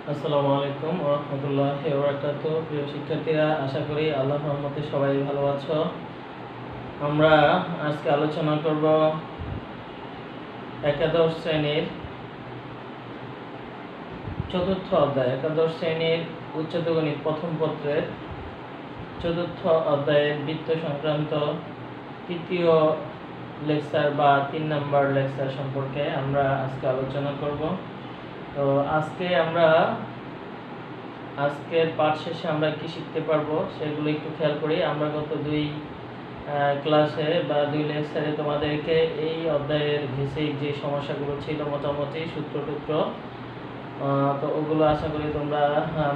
আসসালামু আলাইকুম ওয়া রাহমাতুল্লাহি ওয়া বারাকাতুহু। প্রিয় শিক্ষার্থীরা, আশা করি আল্লাহর রহমতে সবাই ভালো আছো। আমরা আজকে আলোচনা করব একাদশ শ্রেণীর চতুর্থ অধ্যায়, একাদশ শ্রেণীর উচ্চতর গণিত প্রথম পত্রের চতুর্থ অধ্যায়ের বৃত্ত সংক্রান্ত তৃতীয় লেকচার বা 3 নম্বর লেকচার সম্পর্কে আমরা আজকে আলোচনা করব। তো আজকের পাঠ শেষে আমরা কি শিখতে পারবো সেগুলো একটু খেয়াল করি। আমরা গত দুই ক্লাসে বা দুই লেকচারে তোমাদেরকে এই অধ্যায়ের বেসিক যে সমস্যাগুলো ছিল, মোটামুটি সূত্র টুত্র, তো ওগুলো আশা করি তোমরা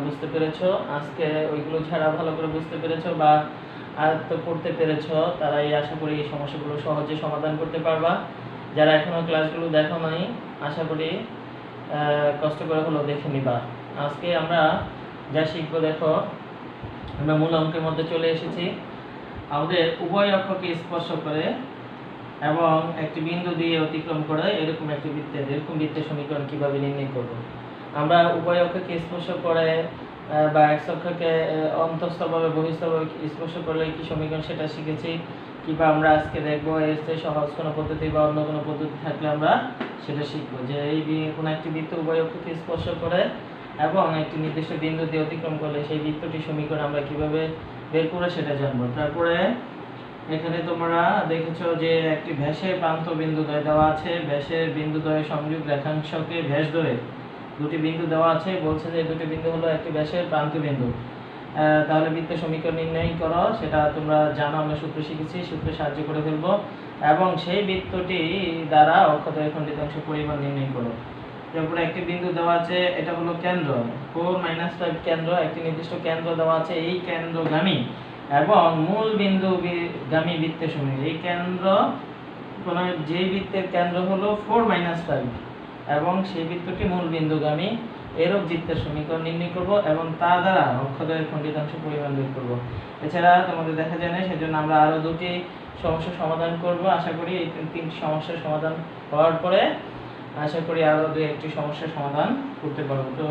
বুঝতে পেরেছো। আজকে ওইগুলো ছাড়া ভালো করে বুঝতে পেরেছো বা আয়ত্ত করতে পেরেছো, তারাই আশা করি এই সমস্যাগুলো সহজে সমাধান করতে পারবা। যারা এখনো ক্লাসগুলো দেখো নাই, আশা করি কষ্ট করে হলেও দেখে নিবা। আজকে আমরা যা শিখবো, দেখো আমরা মূল অঙ্কের মধ্যে চলে এসেছি। আমাদের উভয় অক্ষকে স্পর্শ করে এবং একটি বিন্দু দিয়ে অতিক্রম করে এরকম বৃত্তের সমীকরণ কিভাবে নির্ণয় করব। আমরা উভয় অক্ষকে স্পর্শ করে বা এক অক্ষকে অন্তঃস্থভাবে বহিঃস্থভাবে স্পর্শ করলে কি সমীকরণ সেটা শিখেছি। কিংবা আমরা আজকে দেখবো এর চেয়ে সহজ কোনো পদ্ধতি বা অন্য কোনো পদ্ধতি থাকলে আমরা সেটা শিখবো, যে এই কোনো একটি বৃত্ত উভয় অক্ষকে স্পর্শ করে এবং একটি নির্দিষ্ট বিন্দু দিয়ে অতিক্রম করলে সেই বৃত্তটি সমীকরণ আমরা কিভাবে বের করে সেটা জানবো। তারপরে এখানে তোমরা দেখেছো যে একটি ব্যাসের প্রান্ত বিন্দুদ্বয় দেওয়া আছে, ব্যাসের বিন্দুদ্বয়ের সংযোগ রেখাংশকে ব্যাস ধরে দুটি বিন্দু দেওয়া আছে, বলছে যে দুটি বিন্দু হলো একটি ব্যাসের প্রান্ত বিন্দু। তাহলে বৃত্তের সমীকরণ নির্ণয় করো, সেটা তোমরা জানো, আমরা সূত্র শিখেছি, সূত্রে সাহায্য করে ফেলবো এবং সেই বৃত্তটি দ্বারা অক্ষদ্বয়ের খণ্ডিতাংশ পরিমাণ নির্ণয় করো। তারপরে একটি বিন্দু দেওয়া আছে, এটা হলো কেন্দ্র 4-5 কেন্দ্র, একটি নির্দিষ্ট কেন্দ্র দেওয়া আছে, এই কেন্দ্রগামী এবং মূল বিন্দু গামী বৃত্তের সমীকরণ। এই কেন্দ্র কোন যেই বৃত্তের কেন্দ্র হলো 4-5 এবং সেই বৃত্তটি মূল বিন্দুগামী, এরূপ বৃত্তের সমীকরণ নির্ণয় করব এবং তা দ্বারা অক্ষদ্বয়ের খণ্ডিতাংশ পরিমাণ বের করব। এছাড়া তোমাদের দেখা যায় না, সেজন্য আমরা আরো দুটি সমস্যার সমাধান করব। আশা করি এই তিনটি সমস্যার সমাধান হওয়ার পরে আশা করি আরো দুই একটি সমস্যার সমাধান করতে পারবো। তো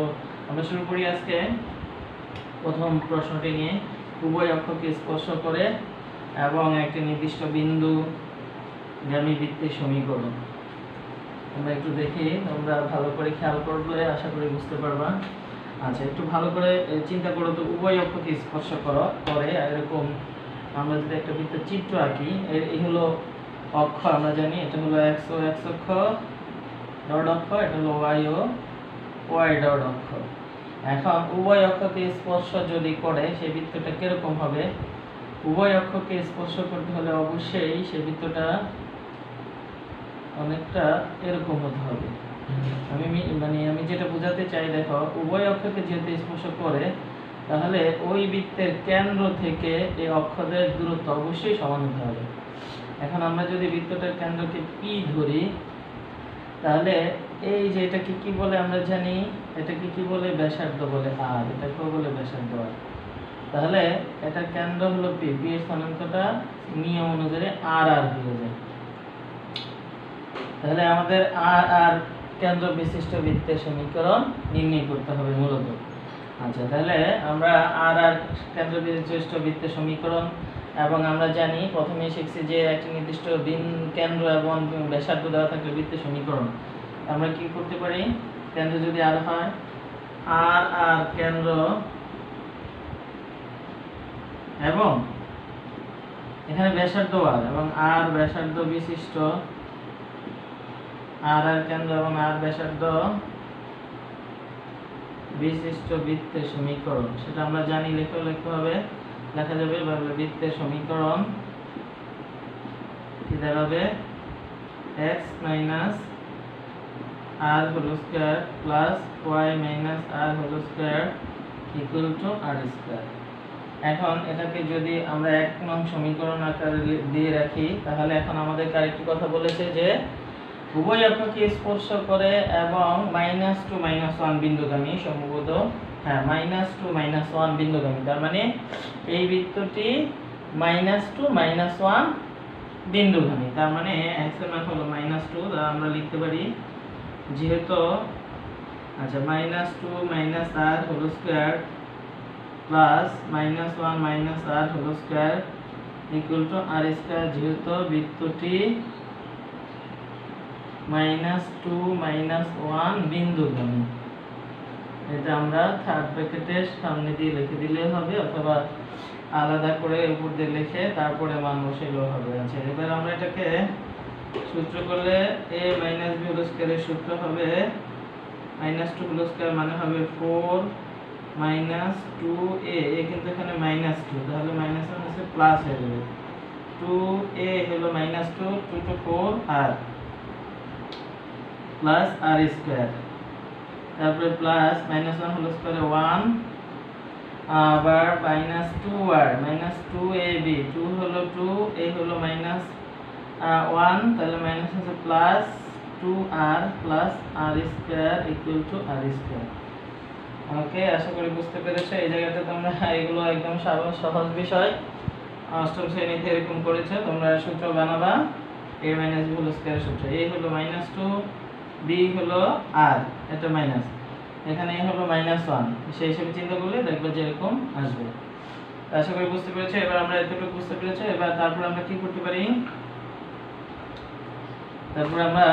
আমরা শুরু করি আজকে প্রথম প্রশ্নটি নিয়ে। উভয় অক্ষকে স্পর্শ করে এবং একটি নির্দিষ্ট বিন্দু গামী বৃত্তের সমীকরণ আমরা একটু দেখি, তোমরা ভালো করে খেয়াল করলে আশা করি বুঝতে পারবা। আচ্ছা, একটু ভালো করে চিন্তা করো তো, উভয় অক্ষকে স্পর্শ করে এরকম আমরা যদি একটা বৃত্তের চিত্র আঁকি, এই হলো অক্ষ, আমরা জানি এটা হলো এক্স অক্ষ ডট অক্ষ, এটা হলো ওয়াই ডট অক্ষ। এখন উভয় অক্ষকে স্পর্শ যদি করে সেই বৃত্তটা কিরকম হবে? উভয় অক্ষকে স্পর্শ করতে হলে অবশ্যই সেই বৃত্তটা অনেকটা এরকম হতে হবে। আমি যেটা বোঝাতে চাই, দেখো উভয় অক্ষকে যেহেতু স্পর্শ করে, তাহলে ওই বৃত্তের কেন্দ্র থেকে এই অক্ষদের দূরত্ব অবশ্যই সমান হতে হবে। এখন আমরা যদি বৃত্তটার কেন্দ্রকে পি ধরি, তাহলে এই যে এটাকে কি বলে আমরা জানি, এটাকে কি বলে? ব্যাসার্ধ বলে, আর এটাকে বলে ব্যাসার্ধ আর। তাহলে এটার কেন্দ্র হলো পি, পি এর স্থানাঙ্কটা নিয়ম অনুযায়ী আর আর হয়ে যায়। তাহলে আমাদের আর আর কেন্দ্র বিশিষ্ট বৃত্তের সমীকরণ নির্ণয় করতে হবে মূলত। আচ্ছা, তাহলে আমরা আর আর কেন্দ্র বিশিষ্ট বৃত্তের সমীকরণ, এবং আমরা জানি প্রথমে শিখছি যে একটি নির্দিষ্ট কেন্দ্র এবং ব্যাসার্ধ দেওয়া থাকলে বৃত্তের সমীকরণ আমরা কি করতে পারি? কেন্দ্র যদি আর হয়, আর আর কেন্দ্র এবং এখানে ব্যাসার্ধ আর এবং আর ব্যাসার্ধ বিশিষ্ট, আর আর কেন্দ্র এবং আর ব্যাসার্ধ বিশিষ্ট বৃত্তের সমীকরণ, সেটা আমরা জানি, লেখা যাবে বৃত্তের সমীকরণ কি দাঁড়াবে? x minus r whole square plus y minus r whole square equal to r square. এখন এটাকে যদি আমরা 1 নং সমীকরণ আকারে দিয়ে রাখি, তাহলে এখন আমাদের আরেকটি কথা বলেছে যে উভয় অক্ষকে স্পর্শ করে এবং -2 -1 বিন্দুগামী, সম্ভবত হ্যাঁ -2 -1 বিন্দুগামী, তার মানে এই বৃত্তটি -2 -1 বিন্দুগামী, তার মানে x এর মান হলো -2। আমরা লিখতে পারি যেহেতু আচ্ছা -2 r whole square plus -1 r whole square equal to r square, যেহেতু বৃত্তটি -2 -1 বিন্দুগামী। এটা আমরা থার্ড ব্র্যাকেটের সামনে দিয়ে লিখে দিলে হবে, অথবা আলাদা করে উপর দিয়ে লিখে তারপরে মান বসাইলেও হবে। আচ্ছা, এবার আমরা এটাকে সূত্র করলে a - b হোল স্কয়ারের সূত্র হবে -2 হোল স্কয়ার মানে হবে 4 -2a, কিন্তু এখানে -2, তাহলে মাইনাস হচ্ছে প্লাস হয়ে যাবে। 2a হলো -2, 2 to 4 r plus r square, তারপরে প্লাস -1 হোল স্কয়ারে 1, আবার -2r -2ab, 2 হলো 2, a হলো -1, তাহলে মাইনাস হচ্ছে plus 2r plus r square equal to r square. Okay, আশা করি বুঝতে পেরেছো। এই জায়গাতে তোমরা এগুলো একদম সহজ বিষয়, অষ্টম শ্রেণীতে এরকম করেছো। তোমরা সূত্র বানাবা a - b হোল স্কয়ারের সূত্র। a হলো -2, b হলো r, এটা মাইনাস, এখানে a হলো -1, সেই হিসেবে চিন্তা করলে দেখবে যে এরকম আসবে। আশা করি বুঝতে পেরেছো। এবার আমরা এতটুকু বুঝতে পেরেছো। এবার তারপর আমরা কি করতে পারি, তারপর আমরা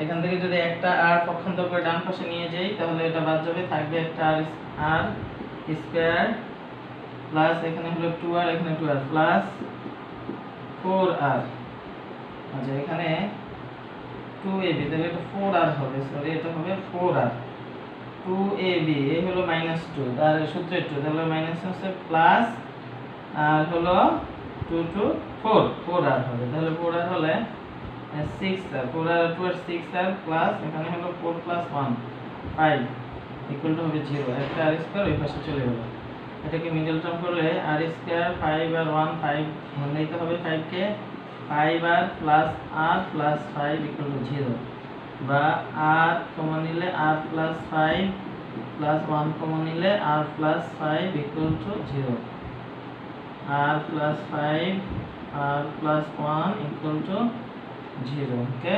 এখান থেকে যদি একটা r পক্ষান্তর করে ডান পাশে নিয়ে যাই, তাহলে এটা বাদ যাবে, থাকবে একটা r স্কয়ার প্লাস এখানে হলো 2r, এখানে 2r প্লাস 4r। আচ্ছা, এখানে 2ab, তাহলে এটা 4r হবে, সরি এটা হবে 4r। 2ab, এ হলো -2, তার সূত্র একটু, তাহলে মাইনাস হচ্ছে প্লাস, আর হলো 2 to 4, 4r হবে, তাহলে 4r হলে 6r, 4r 2r 6r plus এখানে হলো 4 প্লাস 1 5 ইকুয়াল টু হবে 0। একটা r স্কয়ার ওই পাশে চলে গেল, এটাকে মিডল টার্ম করলে r স্কয়ার 5 আর 1 5 নিতে হবে, 5 কে 5r plus r plus 5 equal to 0, বা r কমন নিলে r প্লাস 5 প্লাস 1 কমন নিলে r plus 5 equal to 0, r plus 5 r plus 1 equal to 0। Okay,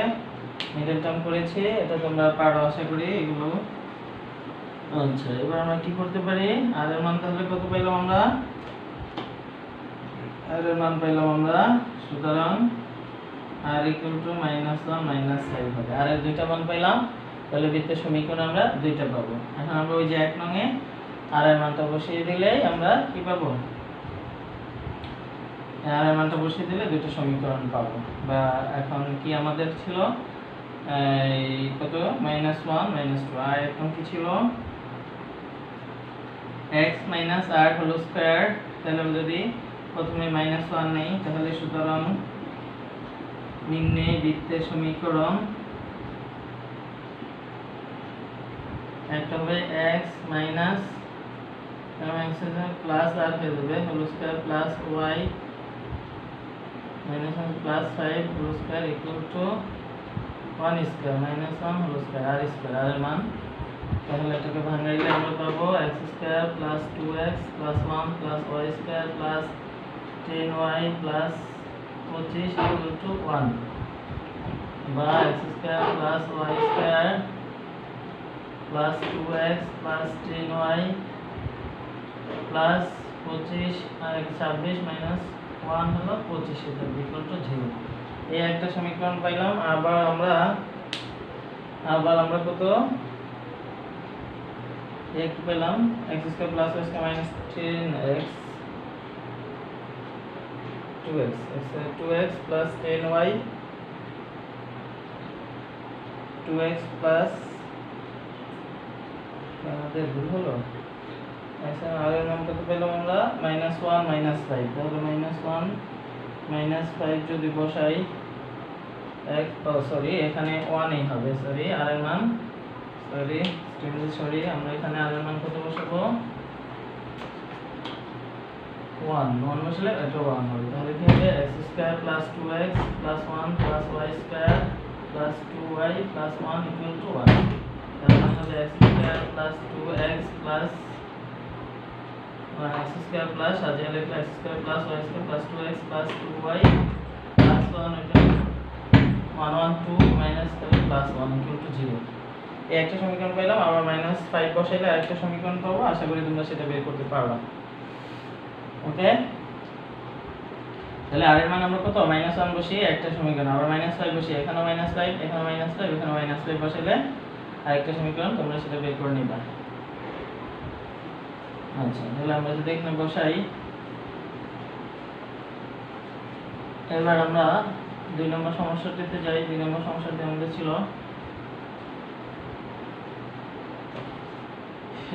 middle term করেছি, এটা তোমরা পারো আশা করি এগুলো। আচ্ছা, এবার আমরা কি করতে পারি, r এর মান তাহলে কত পাইলাম আমরা, r এর মান পাইলাম আমরা, সুতরাং r ইকুয়াল টু -1 -5 হবে। r এর দুইটা মান পাইলাম, তাহলে বৃত্তের সমীকরণ আমরা দুইটা পাবো। এখন আমরা ওই যে 1 নং এ r এর মানটা বসিয়ে দিলেই আমরা কি পাবো, r এর মানটা বসিয়ে দিলে দুটো সমীকরণ পাবো। বা এখন কি আমাদের ছিল এই কত -1 -2, আর এখন কি ছিল x - r হোল স্কয়ার, তাহলে যদি প্রথমে -1 নেই, তাহলে সুতরাং নিম্নে বৃত্তের সমীকরণ একটা হবে x মাইনাস প্লাস r হয়ে যাবে whole square plus y plus 5 whole square equal to 1 square -1 whole square r square, r এর মান, তাহলে এটাকে ভাঙাইলে আমরা পাবো x square plus 2x plus 1 plus y square plus 10y plus 25 equal to 1, বা x square plus y square plus 2x plus 10y plus 25 আর 26 minus 1 হলো 25, এটা ইকুয়াল টু 0। এই একটা সমীকরণ পাইলাম। আবার আমরা কত এক পেলাম, x square plus y square minus 10x 2x plus 10y 2x plus, আমাদের ভুল হলো, আচ্ছা আর এর মান কত পেলাম আমরা -1 -5, তাহলে -1 -5 যদি বসাই সরি এখানে 1 এই হবে, সরি আর এর মান আমরা এখানে আর এর মান কত বসাবো 1 বসালে এটা 1 হবে, তাহলে কি হবে x square plus 2x plus 1 plus y square plus 2y plus 1 equal to 1, তাহলে হবে x square plus 2x plus x square plus আজে লিখলে x square plus y square plus 2x plus 2y plus 1, এটা 1 1 2 minus plus 1 equal to 0। এই একটা সমীকরণ পেলাম, আবার -5 বসাইলে আরেকটা সমীকরণ পাবো। আশা করি তোমরা সেটা বের করতে পারবা। ওকে, তাহলে r এর মান আমরা কত -1 বসিয়ে একটা সমীকরণ, আবার -5 বসিয়ে এখানেও -5, এখানেও -5, এখানেও -5 বসাইলে আরেকটা সমীকরণ তোমরা সেটা বের করে নিবা। আচ্ছা, তাহলে আমরা যদি এখানে বসাই, এবার আমরা 2 নম্বর সমস্যাটিতে যাই। 2 নম্বর সমস্যাটি আমাদের ছিল,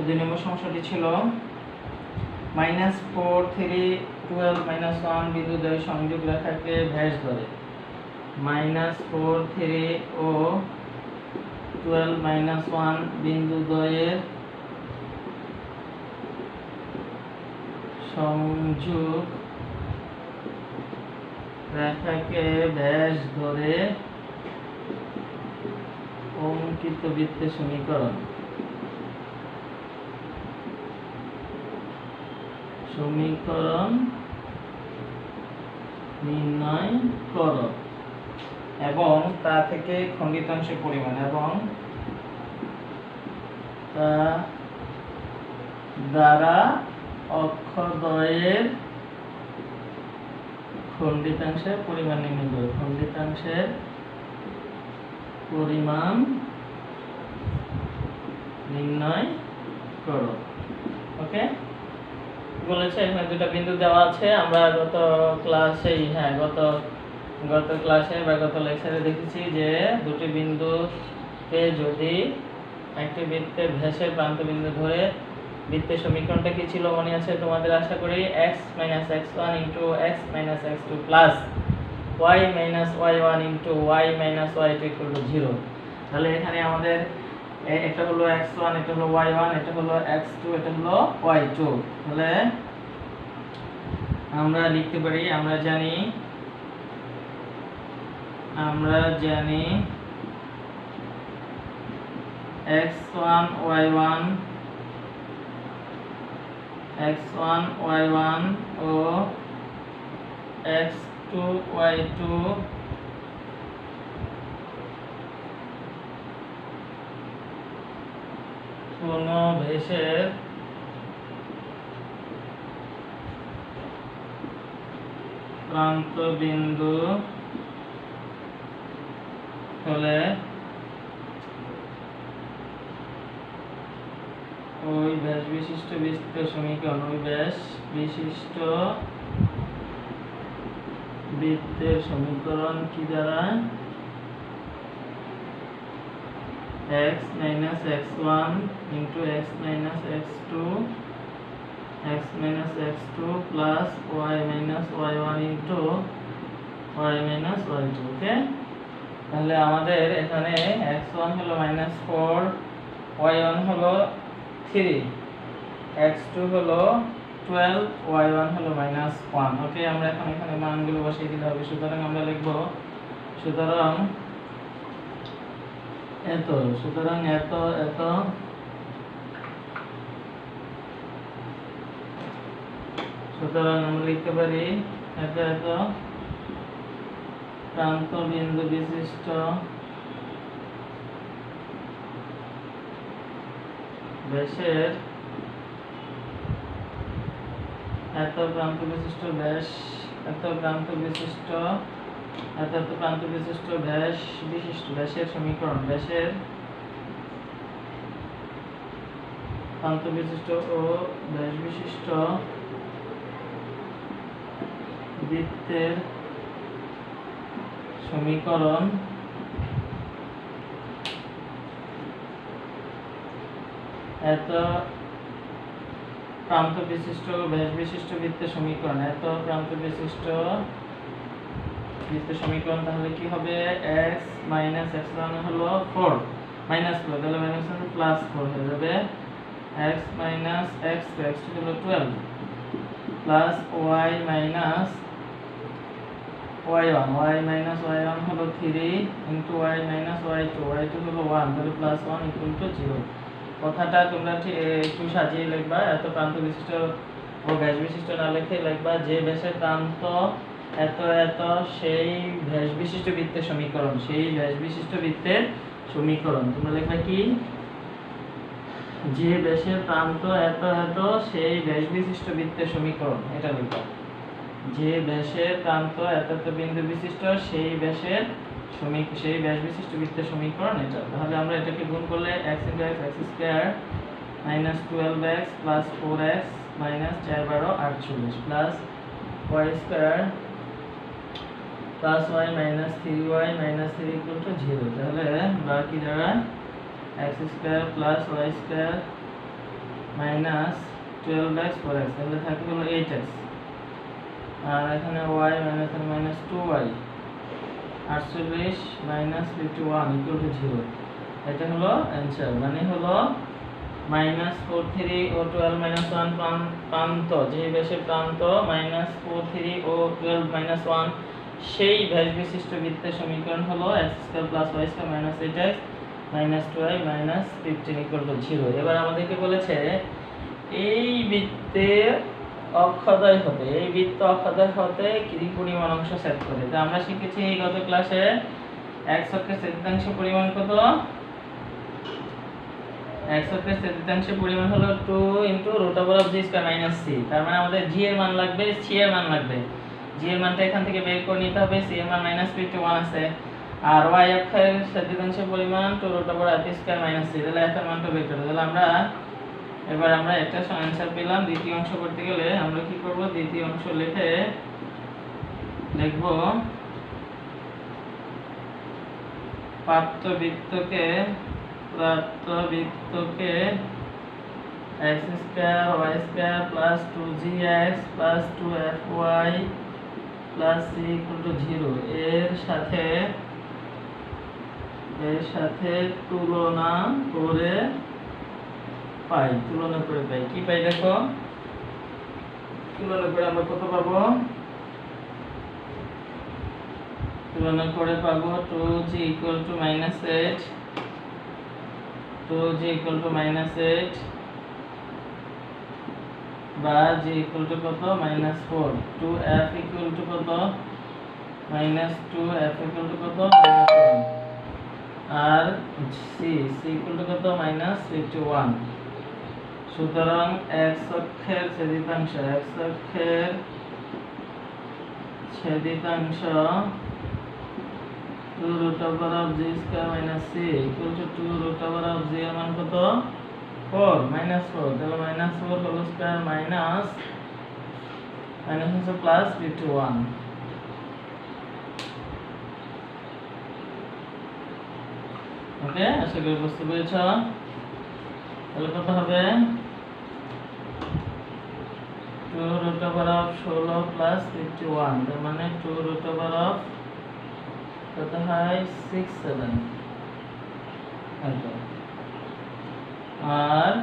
2 নম্বর সমস্যাটি ছিল -4, 3, 12, -1 বিন্দু দ্বয় সংযোগ রেখাকে ব্যাস ধরে -4, 3 ও 12, -1 বিন্দু দ্বয়ের সংযোগ রেখাকে ব্যাস ধরে অঙ্কিত বৃত্তের সমীকরণ নির্ণয় করো এবং তা থেকে খণ্ডিতাংশের পরিমাণ এবং তা দ্বারা অক্ষদ্বয়ের খণ্ডিতাংশের পরিমাণ নির্ণয় করো। খণ্ডিতাংশের পরিমাণ নির্ণয় করো। ওকে, বলেছে এখানে দুটো বিন্দু দেওয়া আছে। আমরা গত ক্লাসেই গত ক্লাসে বা গত লেকচারে দেখেছি যে দুটি বিন্দুকে যদি একটি বৃত্তের ব্যাসের প্রান্ত বিন্দু ধরে, বৃত্তের সমীকরণটা কি ছিল মনে আছে তোমাদের? আশা করি x - x1 * x - x2 plus y - y1 * y - y2 = 0। তাহলে এখানে আমাদের এটা হলো x1, এটা হলো y1, এটা হলো x2, এটা হলো y2। তাহলে আমরা লিখতে পারি, আমরা জানি x1 y1 ও x2 y2 কোন ব্যাসের প্রান্ত বিন্দু হলে ওই ব্যাস বিশিষ্ট বৃত্তের সমীকরণ, ওই ব্যাস বিশিষ্ট বৃত্তের সমীকরণ কি দ্বারা? x - x1 * x - x2 x - x2 plus y - y1 y - y2। ওকে, তাহলে আমাদের এখানে x1 হলো -4, y1 হলো 3, x2 হলো 12, y1 হলো -1। ওকে, আমরা এখন এখানে মানগুলো বসিয়ে দিতে হবে। সুতরাং আমরা লিখব সুতরাং এত সুতরাং আমরা লিখতে পারি এত প্রান্ত বিন্দু বিশিষ্ট ব্যাসের প্রান্ত বিশিষ্ট ব্যাস ব্যাসের সমীকরণ, ব্যাসের প্রান্ত বিশিষ্ট ও ব্যাস বিশিষ্ট বৃত্তের সমীকরণ এত প্রান্ত বিশিষ্ট ব্যাস বিশিষ্ট বৃত্তের সমীকরণ, এত প্রান্ত বিশিষ্ট বৃত্তের সমীকরণ। তাহলে কি হবে? x - x1 হলো 4 -4, তাহলে -1 +4 হয়ে যাবে। x - x2 হলো 12 প্লাস y - y1 হলো 3 y - y2 হলো 1, তাহলে +1 = 0। কথাটা তোমরা একটু সাজিয়ে লিখবা। এত প্রান্ত বিশিষ্ট ও ব্যাস বিশিষ্ট না লিখে লিখবা যে ব্যাসের প্রান্ত এত সেই ব্যাস বিশিষ্ট বৃত্তের সমীকরণ, সেই ব্যাস বিশিষ্ট বৃত্তের সমীকরণ। তোমরা লিখবে কি, যে ব্যাসের প্রান্ত এত এত সেই ব্যাস বিশিষ্ট বৃত্তের সমীকরণ, এটা লিখবা। যে ব্যাসের প্রান্ত এত এত বিন্দু বিশিষ্ট সেই ব্যাস বিশিষ্ট বৃত্তের সমীকরণ এটা। তাহলে আমরা এটাকে গুণ করলে x * x square minus 12x plus 4x minus 4 12 48 plus y square plus y minus 3y minus 3 equal to 0। তাহলে বাকি দাঁড়ায় x square plus y square minus 12x 4x, তাহলে থাকে হলো 8x, আর এখানে y minus minus 2y 48 minus 51 equal to 0। এটা হলো answer. মানে হলো -43 ও 12 মাইনাস 1 প্রান্ত, যে ব্যাসের প্রান্ত -43 ও 12 মাইনাস 1 সেই ব্যাস বিশিষ্ট বৃত্তের সমীকরণ হলো x square plus y square minus 8x minus 2y minus 15 equal to 0। এবার আমাদেরকে বলেছে এই বৃত্তের অক্ষদ্বয় হতে, এই বৃত্ত অক্ষদ্বয় হতে কি পরিমাণ অংশ সেট করে। তো আমরা শিখেছি গত ক্লাসে x অক্ষের ছেদিতাংশ পরিমাণ কত, x অক্ষের ছেদিতাংশ পরিমাণ হলো 2 √g² - c। তার মানে আমাদের g এর মান লাগবে, c এর মান লাগবে। g এর মানটা এখান থেকে বের করে নিতে হবে, c এর মান -51 আছে, আর y অক্ষের ছেদিতাংশ পরিমাণ 2 √r² - c। তাহলে f এর মানটা বের করতে, তাহলে এবার আমরা একটা आंसर পেলাম। দ্বিতীয় অংশ করতে গেলে আমরা কি করব, দ্বিতীয় অংশ লিখব প্রাপ্ত বৃত্তকে x square y square plus 2gx plus 2fy plus c equal to 0 এর সাথে তুলনা করে পাই। কি পাই দেখো, তুলনা করে আমরা কত পাবো, তুলনা করে পাবো 2g equal to -8, 2g equal to -8 বা g ইকুয়াল টু কত -4, 2f ইকুয়াল টু কত -2f ইকুয়াল টু কত -1, আর c ইকুয়াল টু কত -51। সুতরাং x অক্ষের ছেদিতাংশ 2 √g² - c equal to 2 √g এর মান কত 4 -4, তাহলে -4 হোল স্কয়ার মাইনাস প্লাস 51। ওকে, আশা করি বুঝতে পেরেছ। তাহলে কত হবে 2 √16 প্লাস 51, তার মানে 2 √ কত হয় 67। আর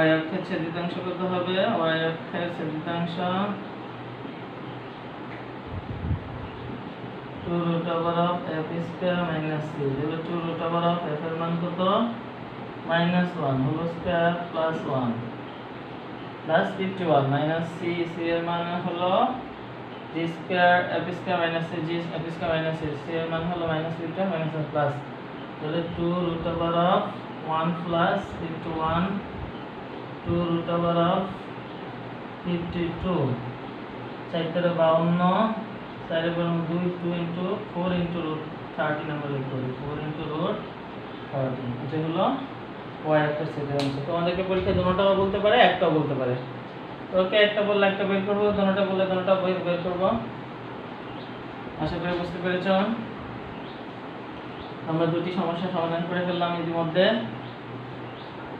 y অক্ষের ছেদিতাংশ কত হবে, y অক্ষের ছেদিতাংশ 2 √f² - c, তাহলে 2 √f এর মান কত -1 whole square plus 1 plus 51 - c এর মান হলো g² f² - c, g f² - c, c এর মান হলো -51 - প্লাস, তাহলে 2 √1 প্লাস 51, 2 √52, 4 × 52, 4 × 2 2 × 4 × √30 আমরা লিখব, 4 × √30। এটা হলো y অক্ষের ছেদিতাংশ। তোমাদেরকে পরীক্ষায় দুটোটাও বলতে পারে, একটাও বলতে পারে। ওকে, একটা বললে একটা বের করব, দুটোটা বললে দুটোটা বের করব। আশা করি বুঝতে পেরেছ। আমরা দুটি সমস্যা সমাধান করে ফেললাম ইতিমধ্যে।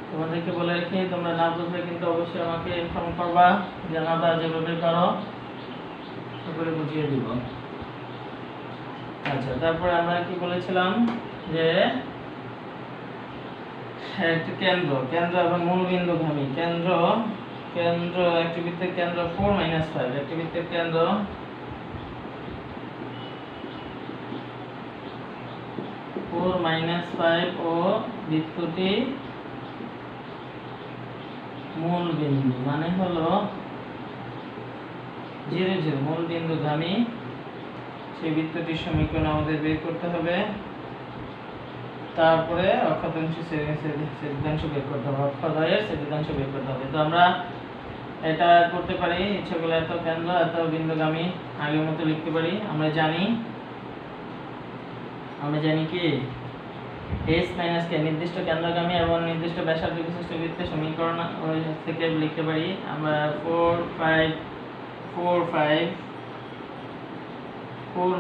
তোমাদেরকে বলে রাখি, তোমরা না বুঝলে কিন্তু অবশ্যই আমাকে ইনফর্ম করবা, জানাবা, যেভাবে পারো সেভাবে বুঝিয়ে দিব। আচ্ছা, তারপরে আমরা কি বলেছিলাম যে একটা কেন্দ্র এবং মূলবিন্দুগামী কেন্দ্র একটি বৃত্তের কেন্দ্র 4 - 5, একটি বৃত্তের কেন্দ্র 4 - 5 ও বৃত্তটি মূল বিন্দু, মানে হলো 0 0 মূল বিন্দুগামী, সেই বৃত্তটির সমীকরণ আমাদের বের করতে হবে। তারপরে অক্ষাংশ ছেদিতাংশ বের করতে হবে, অক্ষদ্বয়ের ছেদিতাংশ বের করতে হবে। তো আমরা এটা করতে পারি, ইচ্ছা করলে এত কেন্দ্র এত বিন্দুগামী আগের মতো লিখতে পারি। আমরা জানি কি s মাইনাস কে নির্দিষ্ট কেন্দ্রগামী এবং নির্দিষ্ট ব্যাসার্ধ বিশিষ্ট বৃত্তের সমীকরণ ওই থেকে লিখতে পারি আমরা 4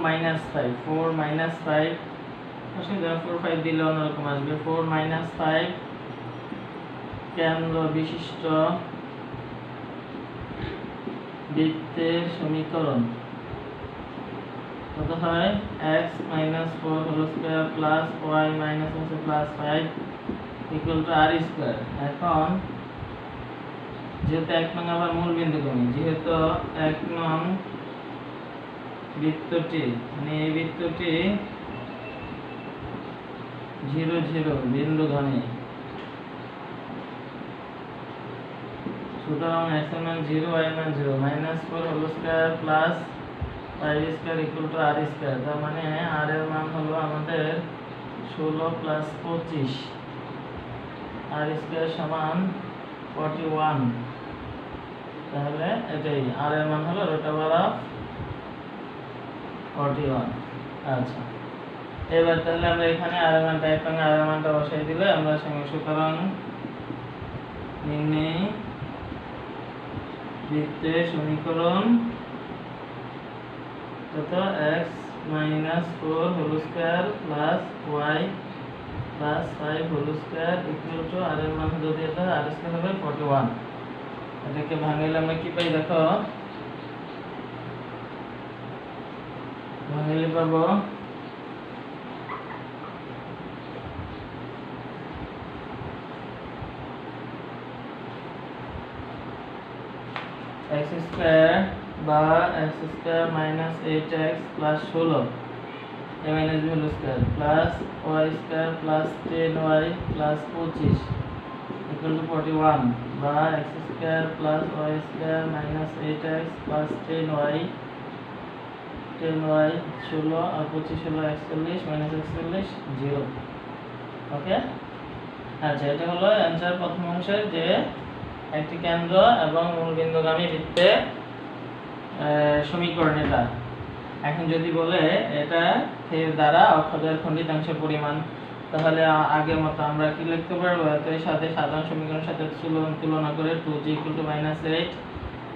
মাইনাস 5 আসলে 4 5 দিলে অন্যরকম আসবে। 4 মাইনাস 5 কেন্দ্র বিশিষ্ট বৃত্তের সমীকরণ কত হয় x minus 4 whole square plus y minus plus 5 equal to r square। এখন যেহেতু 1 নং আবার মূল বিন্দুগামী, যেহেতু 1 নং বৃত্তটি মানে এই বৃত্তটি 0 0 বিন্দুগামী, সুতরাং x এর মান 0 y এর মান 0 minus 4 whole square plus 5 square equal to r square। তার মানে r এর মান হলো আমাদের 16 plus 25, r square সমান 41। তাহলে এটাই r এর মান হলো √41। আচ্ছা, এবার তাহলে আমরা এখানে r এর মানটা এবং r এর মানটা বসাই দিলে আমরা সঙ্গে সুতরাং নির্ণয় বৃত্তের সমীকরণ কত x minus 4 whole square plus y plus 5 whole square equal to r এর মান যদি এটা r square হবে 41। এটাকে ভাঙলে আমরা কি পাই দেখো, ভাঙলে পাবো x square বা x square minus 8x plus 16 a minus b whole square plus y square plus 10y plus 25 equal to 41 বা x square plus y square minus 8x plus 10y 16 আর 25 হলো 41 minus 41 0। ওকে, আচ্ছা এটা হলো অ্যানসার প্রথম অংশের যে একটি কেন্দ্র এবং মূলবিন্দুগামী বৃত্তের সমীকরণ এটা। এখন যদি বলে এটা এর দ্বারা অক্ষদ্বয়ের খণ্ডিতাংশের পরিমাণ, তাহলে আগের মতো আমরা কি লিখতে পারবো, এর সাথে সাধারণ সমীকরণের সাথে তুলনা করে 2g = -8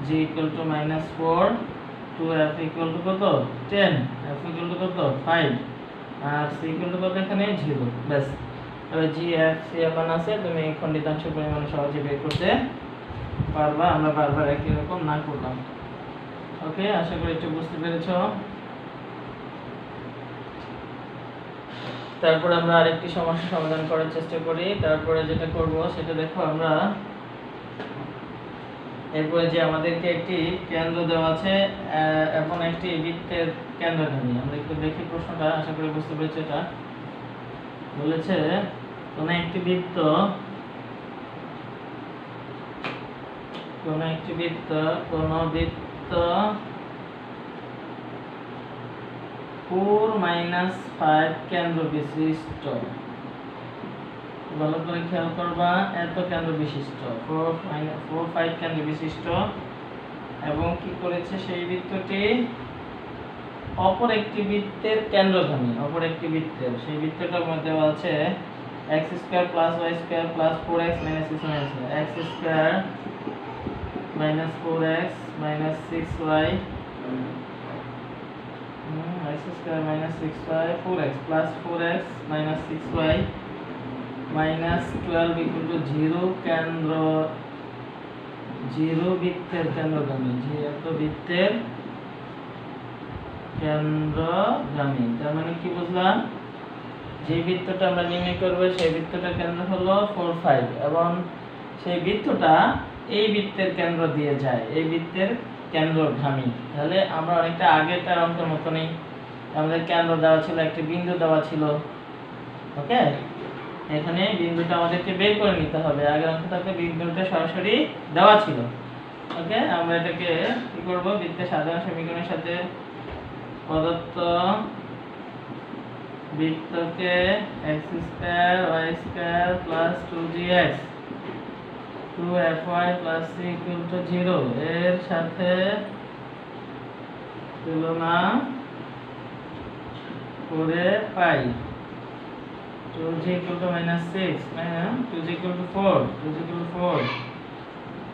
g = -4 2f = কত 10 f = কত 5 আর c = কত এখানে 0। ব্যাস, তবে g f c এখন আছে, তুমি খণ্ডিতাংশের পরিমাণ সহজে বের করতে পারবা। আমরা বারবার একই রকম না করলাম। ওকে, আশা করি একটু বুঝতে পেরেছো। তারপরে আমরা আরেকটি সমস্যা সমাধান করার চেষ্টা করি। তারপরে যেটা করব সেটা দেখো, আমরা এরপরে যে আমাদেরকে একটি কেন্দ্র দেওয়া আছে এবং একটি বৃত্তের কেন্দ্রগামী, আমরা একটু দেখি প্রশ্নটা, আশা করি বুঝতে পেরেছো। এটা বলেছে কোন একটি বৃত্ত 4 - 5 কেন্দ্র বিশিষ্ট, ভালো করে খেয়াল করবা, এত কেন্দ্র বিশিষ্ট 4 - 5 কেন্দ্র বিশিষ্ট, এবং কি করেছে সেই বৃত্তটি অপর একটি বৃত্তের কেন্দ্রগামী, অপর একটি বৃত্তের, সেই বৃত্তটার মধ্যে আছে x² + y² + 4x - 6y, x² - 4x - 6y, x² - 6y 4x plus 4x minus 6y minus 12 equal to 0 কেন্দ্র 0 বৃত্তের কেন্দ্রগামী, যেহেতু বৃত্তের কেন্দ্রগামী। তার মানে কি বুঝলাম, যে বৃত্তটা আমরা নির্ণয় করব সেই বৃত্তটার কেন্দ্র হলো 4 5 এবং সেই বৃত্তটা এই বৃত্তের কেন্দ্র দিয়ে যায়, এই বৃত্তের কেন্দ্রগামী। তাহলে আমরা অনেকটা আগেরটার অঙ্কের মতনই, আমাদের কেন্দ্র দেওয়া ছিল, একটি বিন্দু দেওয়া ছিল। ওকে, এখানে বিন্দুটা আমাদেরকে বের করে নিতে হবে, আগের অঙ্কটাতে বিন্দুটা সরাসরি দেওয়া ছিল। ওকে, আমরা এটাকে কি করব, বৃত্তের সাধারণ সমীকরণের সাথে প্রদত্ত বৃত্তকে x square y square plus 2gx 2fy plus c equal to 0 এর সাথে তুলনা করে পাই 2g equal to -6 2g equal to 4 2g equal to 4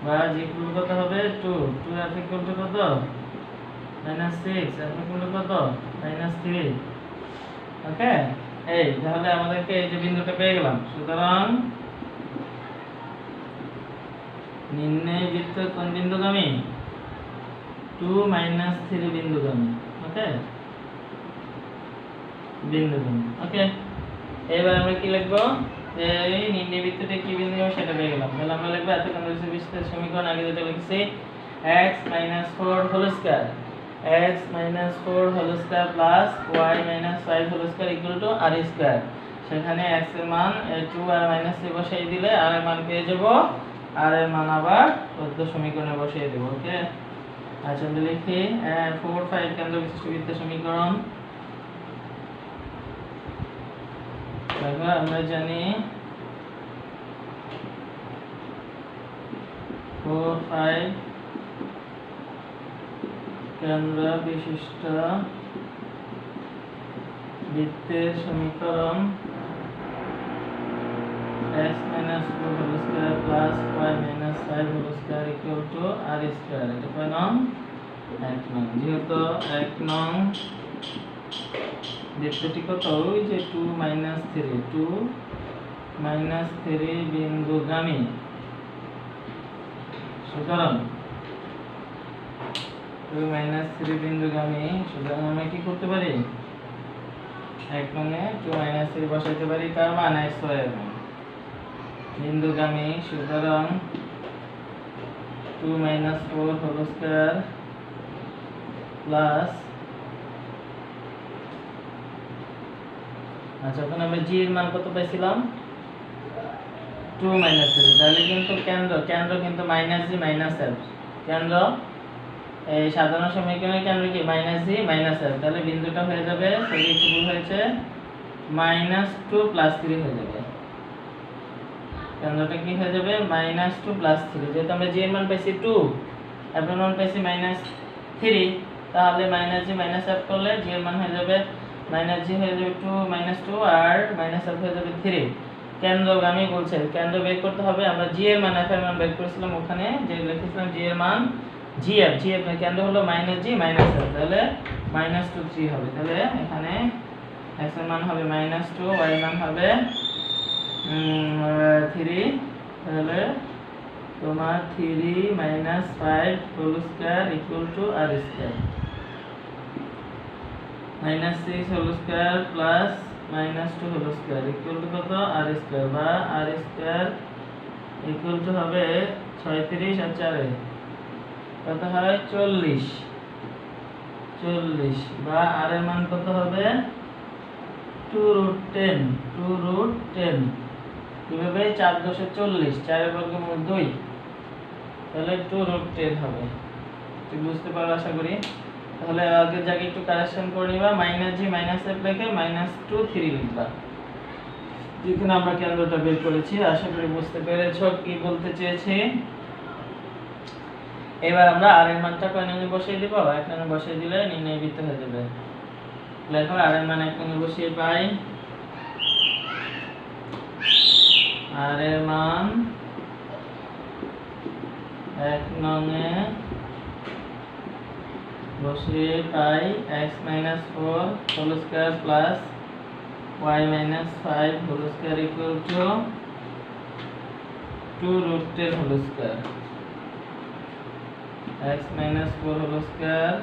বা g ইকুয়াল কত হবে 2 2f ইকুয়াল টু কত -6 f ইকুয়াল টু কত -3 ওকে এই তাহলে আমাদেরকে এই যে বিন্দুটা পেয়ে গেলাম সুতরাং নির্ণয় বৃত্ত কোন বিন্দুগামী 2 3 বিন্দুগামী ওকে বিন্দুগামী ওকে এবার আমরা কি লিখব যে এই নির্ণয় বৃত্তটা কি বিন্দুগামী সেটা পেয়ে গেলাম তাহলে আমরা লিখব এতক্ষণ ধরে বিস্তারিত সমীকরণ আগে যেটা লিখছি x - 4 whole square x - 4 whole square plus y - 5 whole square equal to r square সেখানে x এর মান 2 আর -3 বসাই দিলে r এর মান পেয়ে যাব r এর মান আবার প্রদত্ত সমীকরণে বসিয়ে দেব ওকে আচ্ছা আমরা লিখি 4 5 কেন্দ্র বিশিষ্ট বৃত্ত সমীকরণ দেখো আমরা জানি 4 5 কেন্দ্র বিশিষ্ট বৃত্তের সমীকরণ x - 4 whole square plus y - 5 whole square equal to r square এটা কয় নং 1 নং যেহেতু 1 নং বৃত্তটি কত ওই যে 2 3 বিন্দুগামী সুতরাং 2 3 বিন্দুগামী সুতরাং আমরা কি করতে পারি 1 নংয়ে 2 3 বসাইতে পারি তার মান x y এর মান বিন্দুগামী সুতরাং 2 4 হোল স্কয়ার প্লাস আচ্ছা এখন আমরা g এর মান কত পাইছিলাম 2 3 তাহলে কিন্তু কেন্দ্র কিন্তু -g -f কেন্দ্র এই সাধারণ সমীকরণের কেন্দ্র কি -g -f তাহলে বিন্দুটা হয়ে যাবে সরি একটু ভুল হয়েছে -2 +3 হয়ে যাবে কেন্দ্রটা কি হয়ে যাবে -2 +3 যেহেতু আমরা g এর মান পাইছি 2 f এর মান পাইছি -3 তাহলে -g -f করলে g এর মান হয়ে যাবে -g হয়ে যাবে 2 -2 আর -f হয়ে যাবে 3 কেন্দ্রগামী বলছে কেন্দ্র বের করতে হবে আমরা g এর মান f এর মান বের করেছিলাম ওখানে যে লিখেছিলাম g এর মান gf এর কেন্দ্র হলো -g -f তাহলে -2 3 হবে তাহলে এখানে x এর মান হবে -2 y এর মান হবে 3 তাহলে তোমার 3 - 5 whole square equal to r স্কয়ার -6 whole square plus -2 whole square equal to কত r স্কয়ার বা r স্কয়ার ইকুয়াল টু হবে 36 আর 4 কত হয় 40 বা r এর মান কত হবে 2√10 কিভাবে 4 × 40 4 এর বর্গমূল 2 তাহলে 2√10 হবে ঠিক বুঝতে পারো আশা করি তাহলে আগের জায়গায় একটু কারেকশন করে নিবা -g -f লিখে -2 3 লিখবা যেখানে আমরা কেন্দ্রটা বের করেছি আশা করি বুঝতে পেরেছো কি বলতে চেয়েছি এবার আমরা r এর মানটা কয় নঙে বসিয়ে দেব 1 নঙে বসিয়ে দিলে নির্ণয় বৃত্ত হয়ে যাবে লেখো r এর মান 1 নঙে বসিয়ে পাই r এর মান 1 নঙে বসিয়ে পাই x - 4 whole square plus y - 5 whole square equal to 2√10 whole square x - 4 whole square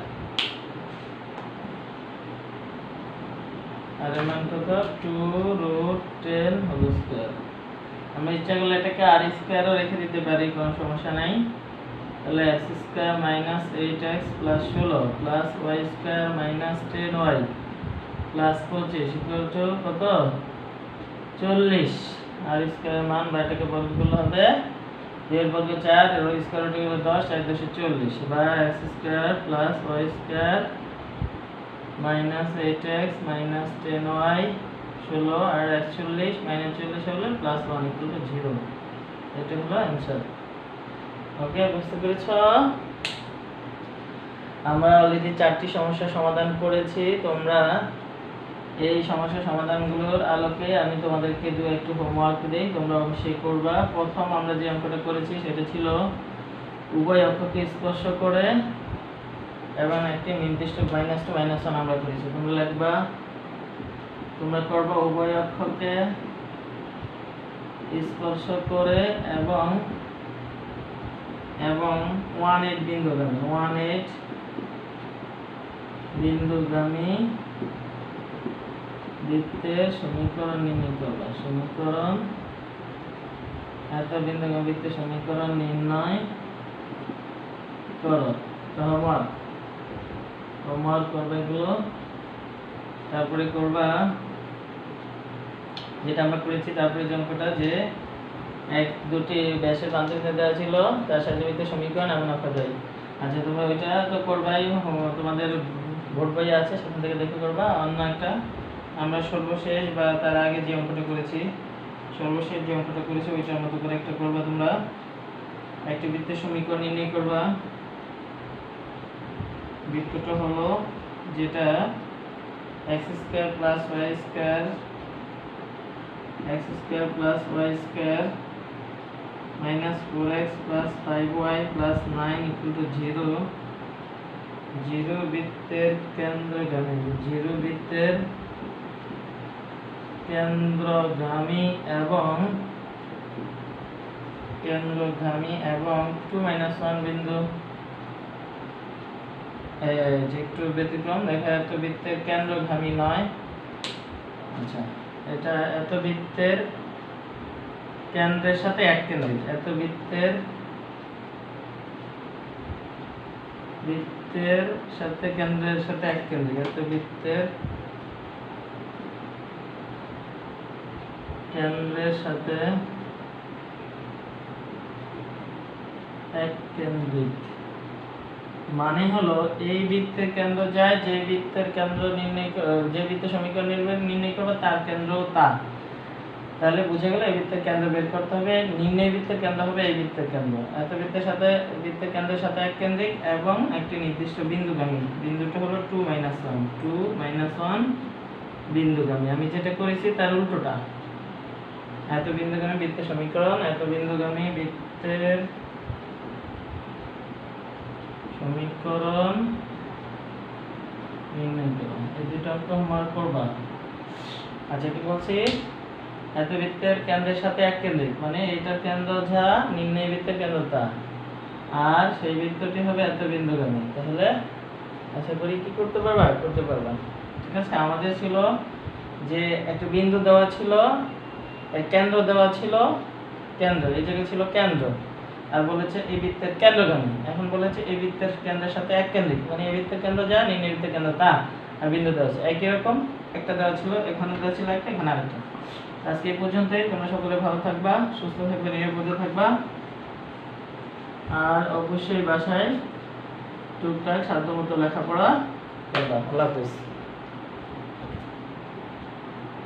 আর এর মান কত 2√10 হোল স্কয়ার আমরা ইচ্ছা করলে এটাকে r স্কয়ারও রেখে দিতে পারি কোনো সমস্যা নাই তাহলে x square - 8x + 16 plus y square - 10y plus 25 equal to কত 40 r স্কয়ার মান বা এটাকে বর্গ করলে হবে 2 এর বর্গ 4 এর স্কয়ার রুট হলো 10 4 × 40 বা x square plus y square - 8x - 10y 16 আর 41 - 40 হলে +1 = 0। এটা হলো অ্যানসার। ওকে, বুঝতে পেরেছো? আমরা অলরেডি 4টি সমস্যার সমাধান করেছি। তোমরা এই সমস্যার সমাধানগুলোর আলোকে আমি তোমাদেরকে একটু হোমওয়ার্ক দেই, তোমরা অবশ্যই করবা। প্রথম আমরা যে অঙ্কটা করেছি সেটা ছিল উভয় অক্ষকে স্পর্শ করে এবং একটি নির্দিষ্ট -2 -1 আমরা করেছি। তোমরা লিখবা, তোমরা করবা উভয় অক্ষকে স্পর্শ করে এবং 18 বিন্দুগামী বৃত্তের সমীকরণ নির্ণয় করবা। এত বিন্দুগামী বৃত্তের সমীকরণ নির্ণয় করো। তো হোমওয়ার্ক করবে এগুলো। তারপরে করবা যেটা আমরা করেছি, তারপরে যে অঙ্কটা যে দুটি ব্যাসের প্রান্তরেখা দেওয়া ছিল তার সাথে বৃত্তের সমীকরণ এমন আঁকা যায়। আচ্ছা, তোমরা ওইটা তো করবাই, তোমাদের বোর্ড বই আছে সেখান থেকে দেখে করবা। অন্য একটা আমরা সর্বশেষ বা তার আগে যে অঙ্কটা করেছি ওইটার মতো করে একটা করবা। তোমরা একটি বৃত্তের সমীকরণ নির্ণয় করবা। বৃত্তটা হলো যেটা x² + y² -4x + 5y + 9 = 0 বৃত্তের কেন্দ্রগামী এবং 2 - 1 বিন্দু যে একটু ব্যতিক্রম দেখা এত বৃত্তের কেন্দ্রগামী নয়। আচ্ছা, এটা এত বৃত্তের কেন্দ্রের সাথে এক কেন্দ্রিক, এত বৃত্তের সাথে কেন্দ্রের সাথে এক কেন্দ্রিক, এত বৃত্তের কেন্দ্রের সাথে এক কেন্দ্রিক মানে হলো এই বৃত্তের কেন্দ্র যায় যে বৃত্তের কেন্দ্র যে বৃত্তের সমীকরণ নির্ণয় করবে তার কেন্দ্রও তা। তাহলে বুঝে গেল এই বৃত্তের কেন্দ্র বের করতে হবে। নির্ণয় বৃত্তের কেন্দ্র হবে এই বৃত্তের কেন্দ্র। এত বৃত্তের কেন্দ্রের সাথে এক কেন্দ্রিক এবং একটি নির্দিষ্ট বিন্দুগামী। বিন্দুটা হলো 2 - 1 বিন্দুগামী। আমি যেটা করেছি তার উল্টোটা। এত বিন্দুগামী বৃত্তের সমীকরণ, এত বিন্দুগামী বৃত্তের সমীকরণ নির্ণয় করো। এই দুটো হোমওয়ার্ক করবা। আচ্ছা, কি বলছি? এত বৃত্তের কেন্দ্রের সাথে এক কেন্দ্রিক মানে এইটার কেন্দ্র যা, নির্ণয় বৃত্তের কেন্দ্র তা, আর সেই বৃত্তটি হবে এত বিন্দুগামী। তাহলে আশা করি কি করতে পারবা? ঠিক আছে। আমাদের ছিল যে একটা বিন্দু দেওয়া ছিল, কেন্দ্র দেওয়া ছিল, এই জায়গায় ছিল কেন্দ্র, আর বলেছে এই বৃত্তের কেন্দ্রগামী। এখন বলেছে এই বৃত্তের কেন্দ্রের সাথে এক কেন্দ্রিক মানে এই বৃত্তের কেন্দ্র যা, নির্ণয় বৃত্তের কেন্দ্র তা, আর বিন্দু দেওয়া আছে একই রকম। একটা দেওয়া ছিল, এখানে দেওয়া ছিল একটা, এখানে আরেকটা। আজকে এই পর্যন্তই। তোমরা সকলে ভালো থাকবা, সুস্থ থাকবে, নিরাপদে থাকবা, আর অবশ্যই বাসায় টুকটাক সাধ্যমতো লেখাপড়া করবা। আল্লাহ হাফেজ।